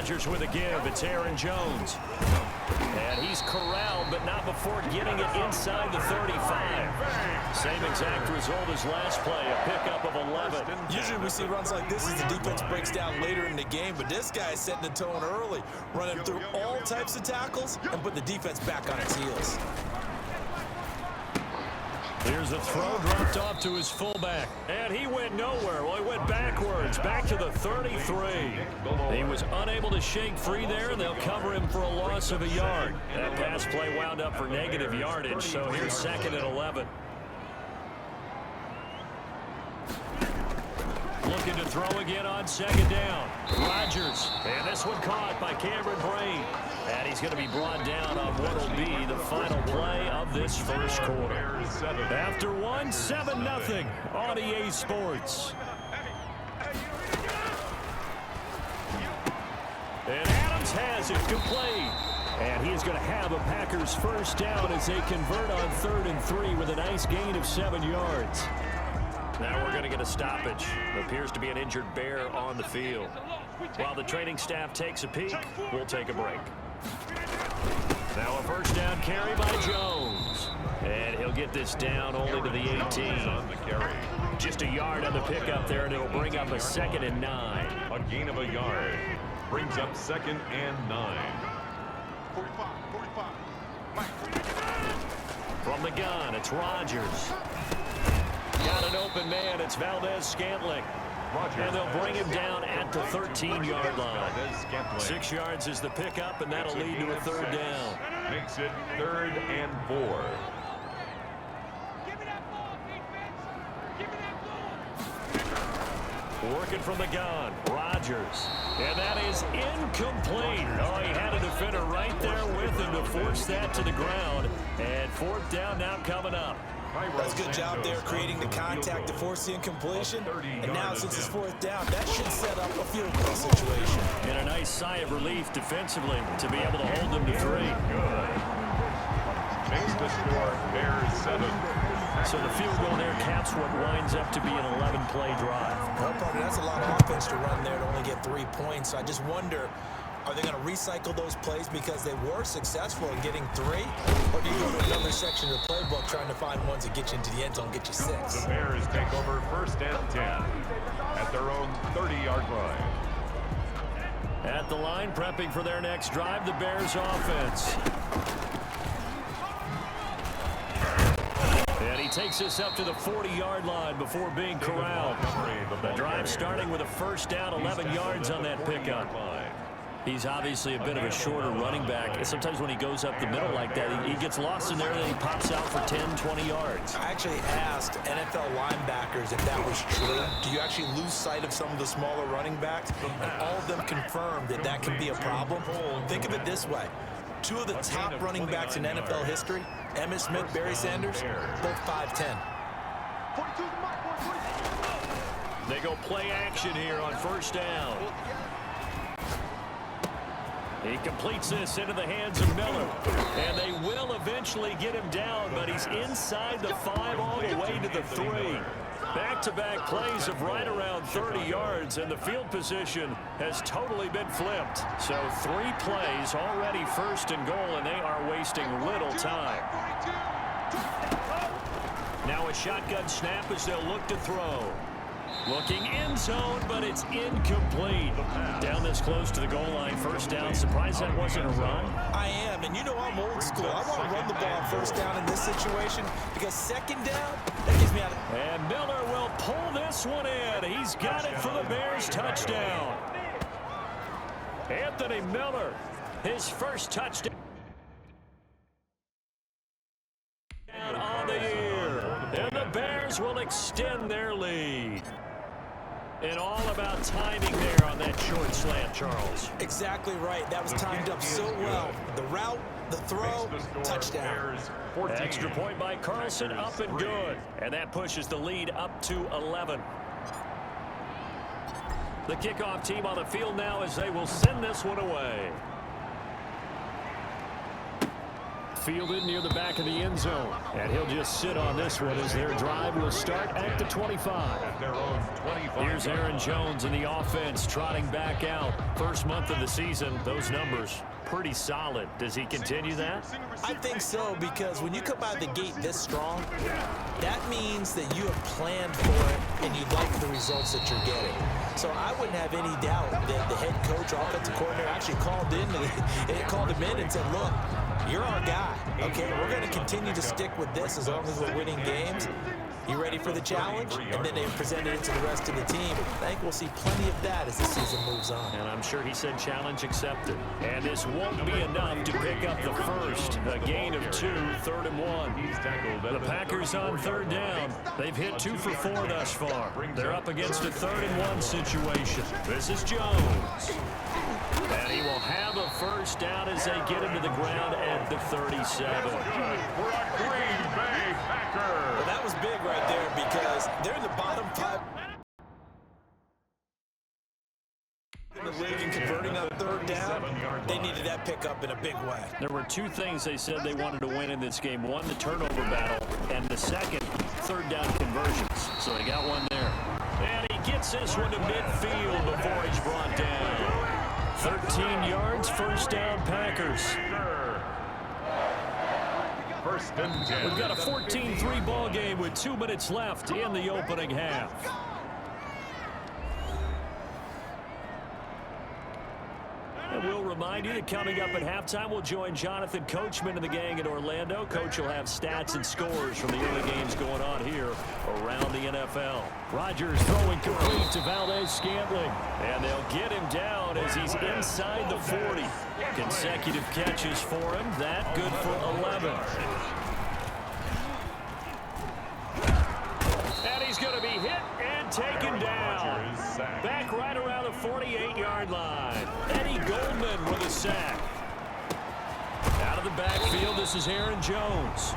Rodgers with a give. It's Aaron Jones. And he's corralled, but not before getting it inside the 35. Same exact result as last play, a pickup of 11. Usually we see runs like this as the defense breaks down later in the game, but this guy is setting the tone early, running through all types of tackles and put the defense back on its heels. Here's a throw dropped off to his fullback. And he went nowhere. Well, he went backwards, back to the 33. He was unable to shake free there, and they'll cover him for a loss of a yard. That pass play wound up for negative yardage, so here's 2nd and 11. Looking to throw again on 2nd down. Rodgers. And this one caught by Cameron Brate. And he's going to be brought down on what will be the final play of this first quarter. After one, 7-0 on EA Sports. And Adams has it complete. And he is going to have a Packers first down as they convert on 3rd and 3 with a nice gain of 7 yards. Now we're going to get a stoppage. There appears to be an injured Bear on the field. While the training staff takes a peek, we'll take a break. Now a first down carry by Jones. And he'll get this down only to the 18. Just a yard on the pickup there, and it'll bring up a 2nd and 9. A gain of a yard brings up 2nd and 9. From the gun, it's Rodgers. Got an open man. It's Valdez-Scantling. And they'll bring him down at the 13-yard line. 6 yards is the pickup, and that'll lead to a 3rd down. Makes it 3rd and 4. Working from the gun, Rodgers. And that is incomplete. Oh, he had a defender right there with him to force that to the ground. And 4th down now coming up. That's a good job there creating the contact to force the incompletion. And now since it's 4th down, that should set up a field goal situation. And a nice sigh of relief defensively to be able to hold them to 3. Makes the score Bears 7. So the field goal there caps what winds up to be an 11-play drive. Well, partner, that's a lot of offense to run there to only get 3 points. So I just wonder, are they going to recycle those plays because they were successful in getting 3? Or do you go to another section of the playbook trying to find ones that get you into the end zone, get you 6? The Bears take over 1st and 10 at their own 30-yard line. At the line, prepping for their next drive, the Bears offense. And he takes this up to the 40-yard line before being corralled. The drive starting with a first down, 11 yards on that pickup. He's obviously a bit of a shorter running back. And sometimes when he goes up the middle like that, he gets lost in there and then he pops out for 10, 20 yards. I actually asked NFL linebackers if that was true. Do you actually lose sight of some of the smaller running backs? And all of them confirmed that that can be a problem. Think of it this way. 2 of the top running backs in NFL history, Emmitt Smith, Barry Sanders, both 5'10". They go play action here on first down. He completes this into the hands of Miller. And they will eventually get him down, but he's inside the 5 all the way to the 3. Back-to-back plays of right around 30 yards, and the field position has totally been flipped. So 3 plays already 1st and goal, and they are wasting little time. Now a shotgun snap as they'll look to throw. Looking end zone, but it's incomplete. Down this close to the goal line, first down. Surprised that wasn't a run? I am, and you know I'm old school. I want to run the ball on first down in this situation because 2nd down, that gives me out of... And Miller will pull this one in. He's got it for the Bears touchdown. Anthony Miller, his first touchdown on the year. And the Bears will extend their lead. And all about timing there on that short slant, Charles. Exactly right. That was timed up so well. The route, the throw, touchdown. Extra point by Carlson, up and good. And that pushes the lead up to 11. The kickoff team on the field now as they will send this one away. fielded near the back of the end zone. And he'll just sit on this one as their drive will start at the 25. At their own 25. Here's Aaron Jones in the offense trotting back out. First month of the season, those numbers pretty solid. Does he continue that? I think so, because when you come out of the gate this strong, that means that you have planned for it and you like the results that you're getting. So I wouldn't have any doubt that the head coach, offensive coordinator, actually called him in and said, look, you're our guy, okay? We're going to continue to stick with this as long as we're winning games. You ready for the challenge? And then they presented it to the rest of the team. I think we'll see plenty of that as the season moves on. And I'm sure he said challenge accepted. And this won't be enough to pick up the first. A gain of 2, 3rd and 1. The Packers on 3rd down. They've hit 2 for 4 thus far. They're up against a 3rd and 1 situation. This is Jones. And he will have a first down as they get him to the ground at the 37. Green Bay Packers. Well, that was big right there because they're in the bottom 5 in the league and converting on 3rd down. They needed that pickup in a big way. There were 2 things they said they wanted to win in this game. One, the turnover battle, and the second, 3rd down conversions. So they got one there. And he gets this one to midfield before he's brought down. 13 yards, first down, Packers. First and 10. We've got a 14-3 ball game with 2 minutes left in the opening half. And we'll remind you that coming up at halftime, we'll join Jonathan Coachman and the gang in Orlando. Coach will have stats and scores from the early games going on here around the NFL. Rodgers throwing complete to Valdez-Scantling. And they'll get him down as he's inside the 40. Consecutive catches for him. That good for 11. And he's going to be hit and taken down. Back right around the 48-yard line. Eddie Goldman with a sack. Out of the backfield, this is Aaron Jones.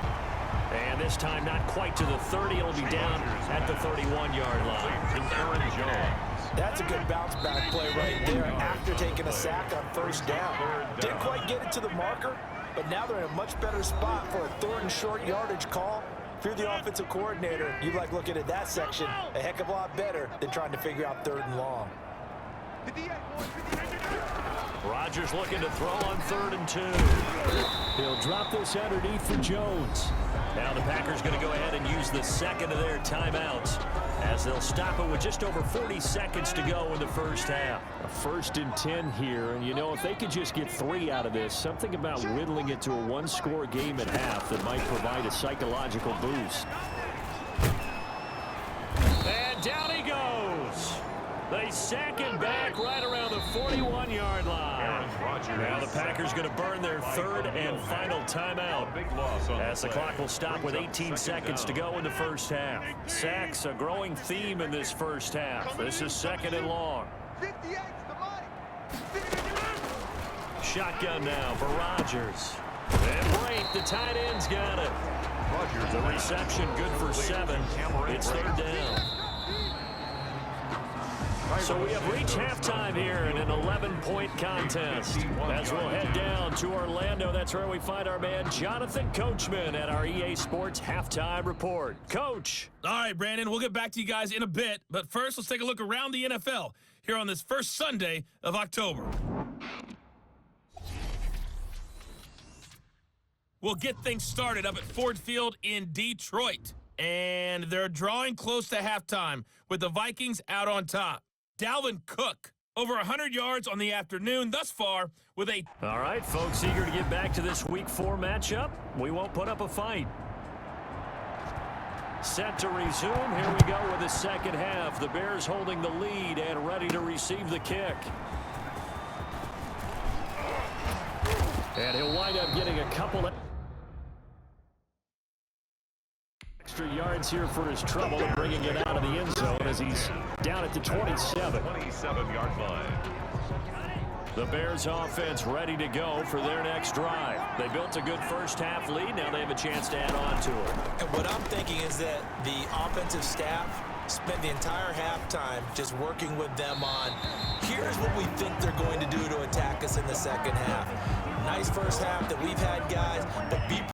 And this time not quite to the 30. It'll be down at the 31-yard line. Aaron Jones. That's a good bounce back play right there after taking a sack on first down. Didn't quite get it to the marker, but now they're in a much better spot for a 3rd and short yardage call. If you're the offensive coordinator, you like looking at that section a heck of a lot better than trying to figure out 3rd and long. Rodgers looking to throw on 3rd and 2. He'll drop this underneath for Jones. Now the Packers going to go ahead and use the second of their timeouts as they'll stop it with just over 40 seconds to go in the first half. A 1st and 10 here, and you know, if they could just get 3 out of this, something about whittling it to a 1-score game at half that might provide a psychological boost. And down he goes. They sack him back right around the 41-yard line. Now the Packers going to burn their 3rd and final timeout as the clock will stop with 18 seconds to go in the first half. Sacks a growing theme in this first half. This is 2nd and long. Shotgun now for Rodgers. And Brate, the tight end's got it. The reception good for 7. It's 3rd down. So we have reached halftime here in an 11-point contest. As we'll head down to Orlando, that's where we find our man Jonathan Coachman at our EA Sports Halftime Report. Coach. All right, Brandon, we'll get back to you guys in a bit. But first, let's take a look around the NFL here on this first Sunday of October. We'll get things started up at Ford Field in Detroit. And they're drawing close to halftime with the Vikings out on top. Dalvin Cook, over 100 yards on the afternoon thus far with a... All right, folks, eager to get back to this Week 4 matchup. We won't put up a fight. Set to resume. Here we go with the second half. The Bears holding the lead and ready to receive the kick. And he'll wind up getting a couple of extra yards here for his trouble and bringing it out of the end zone as he's down at the 27. 27-yard line. The Bears offense ready to go for their next drive. They built a good first half lead. Now they have a chance to add on to it. And what I'm thinking is that the offensive staff spent the entire halftime just working with them on, here's what we think they're going to do to attack us in the second half. Nice first half that we've had, guys, but be